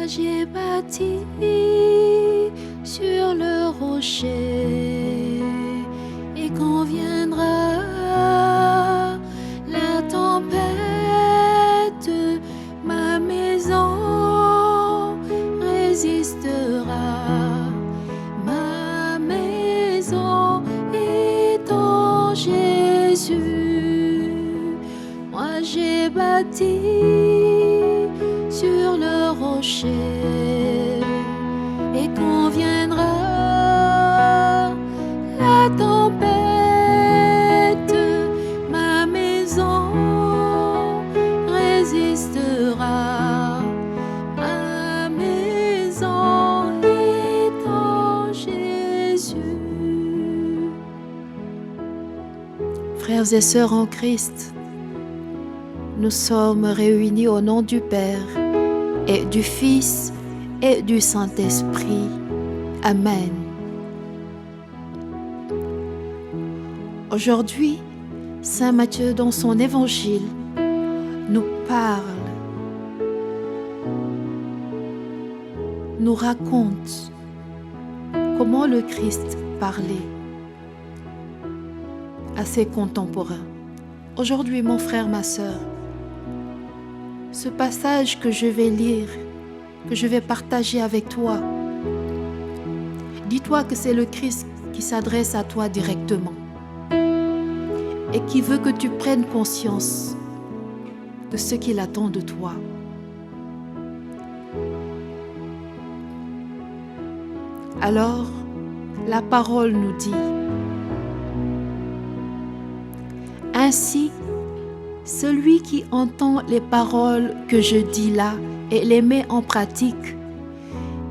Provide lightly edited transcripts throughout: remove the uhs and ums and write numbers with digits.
j'ai bâti sur le rocher, et quand viendra la tempête, ma maison résistera. Ma maison est en Jésus. Moi j'ai bâti sur le rocher, et quand viendra la tempête, ma maison résistera. Ma maison est en Jésus. Frères et sœurs en Christ, nous sommes réunis au nom du Père et du Fils et du Saint-Esprit. Amen. Aujourd'hui, Saint Matthieu, dans son évangile, nous parle, nous raconte comment le Christ parlait à ses contemporains. Aujourd'hui, mon frère, ma sœur, ce passage que je vais lire, que je vais partager avec toi, dis-toi que c'est le Christ qui s'adresse à toi directement et qui veut que tu prennes conscience de ce qu'il attend de toi. Alors, la parole nous dit: ainsi, celui qui entend les paroles que je dis là et les met en pratique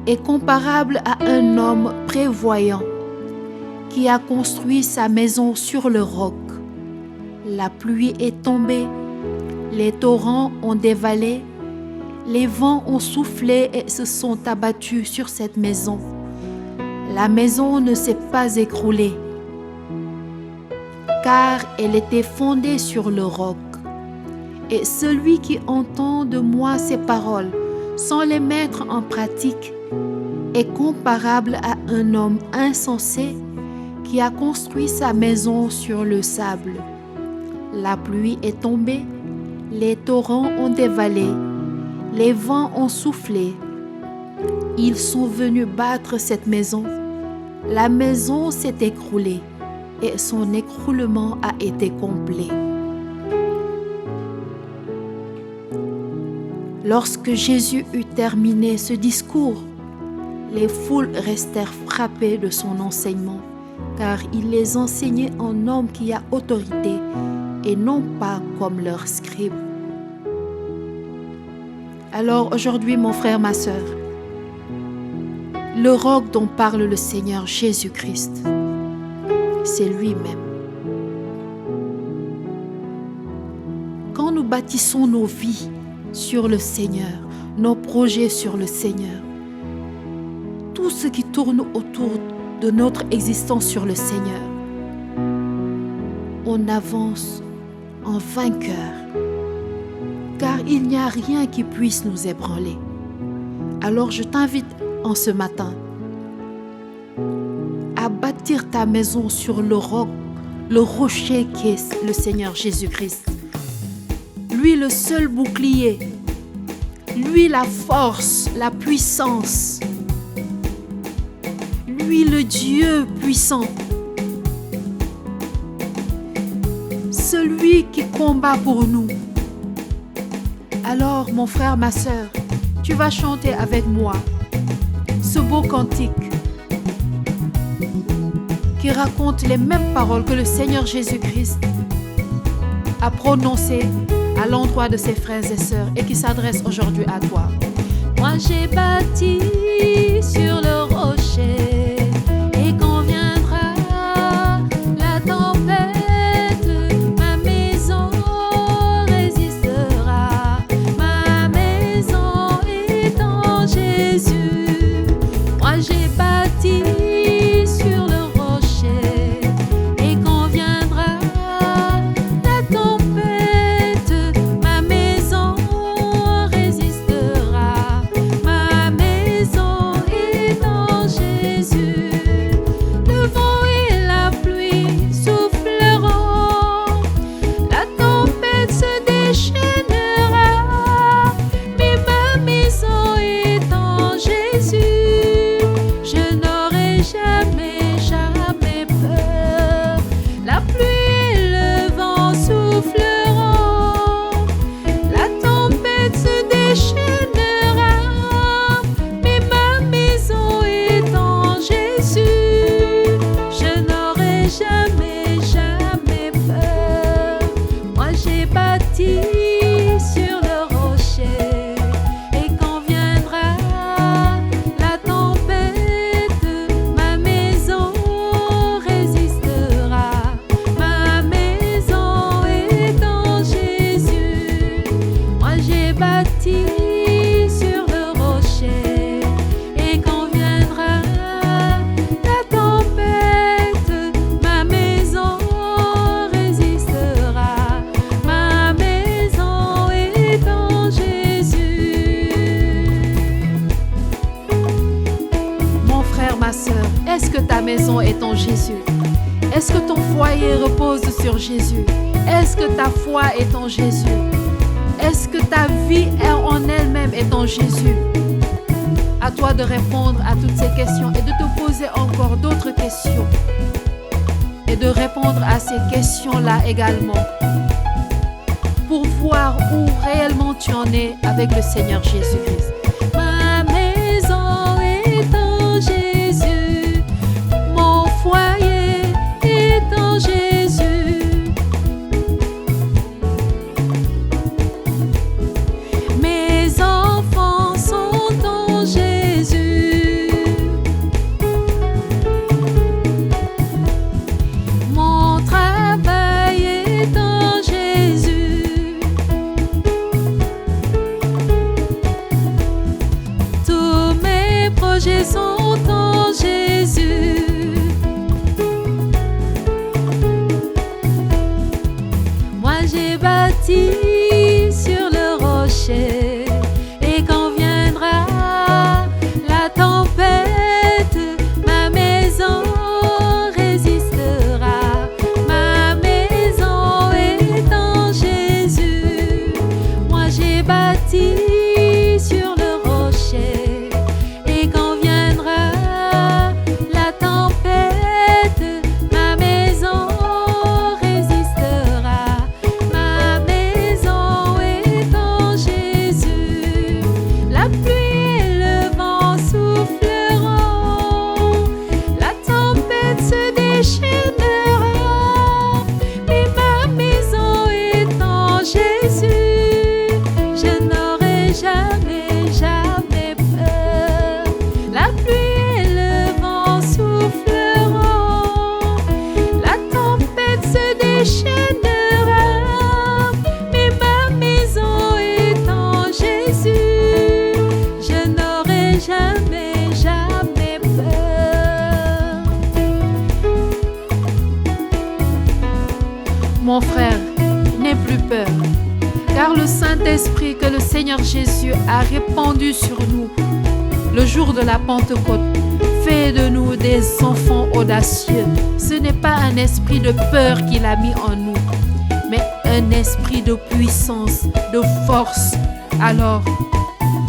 est comparable à un homme prévoyant qui a construit sa maison sur le roc. La pluie est tombée, les torrents ont dévalé, les vents ont soufflé et se sont abattus sur cette maison. La maison ne s'est pas écroulée, car elle était fondée sur le roc. Et celui qui entend de moi ces paroles sans les mettre en pratique est comparable à un homme insensé qui a construit sa maison sur le sable. La pluie est tombée, les torrents ont dévalé, les vents ont soufflé. Ils sont venus battre cette maison. La maison s'est écroulée et son écroulement a été complet. Lorsque Jésus eut terminé ce discours, les foules restèrent frappées de son enseignement, car il les enseignait en homme qui a autorité et non pas comme leurs scribes. Alors aujourd'hui, mon frère, ma sœur, le roc dont parle le Seigneur Jésus-Christ, c'est lui-même. Quand nous bâtissons nos vies sur le Seigneur, nos projets sur le Seigneur, tout ce qui tourne autour de notre existence sur le Seigneur, on avance en vainqueur, car il n'y a rien qui puisse nous ébranler. Alors je t'invite en ce matin à bâtir ta maison sur le roc, le rocher qui est le Seigneur Jésus-Christ. Lui le seul bouclier, lui la force, la puissance, lui le Dieu puissant, celui qui combat pour nous. Alors mon frère, ma sœur, tu vas chanter avec moi ce beau cantique qui raconte les mêmes paroles que le Seigneur Jésus-Christ a prononcées à l'endroit de ses frères et sœurs et qui s'adresse aujourd'hui à toi. Moi j'ai bâti sur le rocher, et quand viendra la tempête, ma maison résistera. Ma maison est en Jésus. Moi j'ai bâti sur le rocher, et quand viendra la tempête, ma maison résistera. Ma est en Jésus? Est-ce que ton foyer repose sur Jésus? Est-ce que ta foi est en Jésus? Est-ce que ta vie en elle-même est en Jésus? À toi de répondre à toutes ces questions et de te poser encore d'autres questions et de répondre à ces questions-là également pour voir où réellement tu en es avec le Seigneur Jésus-Christ. Ma maison est en Jésus, mon foyer est en Jésus, mes enfants sont en Jésus, mon travail est en Jésus, tous mes projets sont en Jésus. Moi j'ai bâti sur le rocher, et quand viendra la tempête, ma maison résistera. Ma maison est en Jésus. Moi j'ai bâti sur le rocher, et quand viendra la tempête, ma maison résistera. Ma maison est en Jésus. La pluie et le vent souffleront, la tempête se déchaînera, mais ma maison est en Jésus. Je n'aurai jamais, jamais peur. La pluie et le vent souffleront, la tempête se déchaînera, mais ma maison est en Jésus. Je n'aurai jamais, jamais peur. Mon frère, n'aie plus peur, car le Saint-Esprit que le Seigneur Jésus a répandu sur nous le jour de la Pentecôte fait de nous des enfants audacieux. Ce n'est pas un esprit de peur qu'il a mis en nous, mais un esprit de puissance, de force. Alors,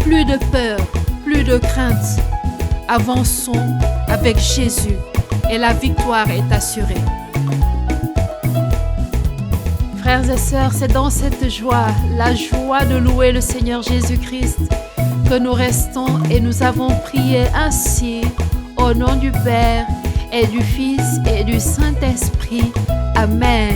plus de peur, plus de crainte. Avançons avec Jésus et la victoire est assurée. Frères et sœurs, c'est dans cette joie, la joie de louer le Seigneur Jésus-Christ, que nous restons et nous avons prié ainsi au nom du Père et du Fils et du Saint-Esprit. Amen.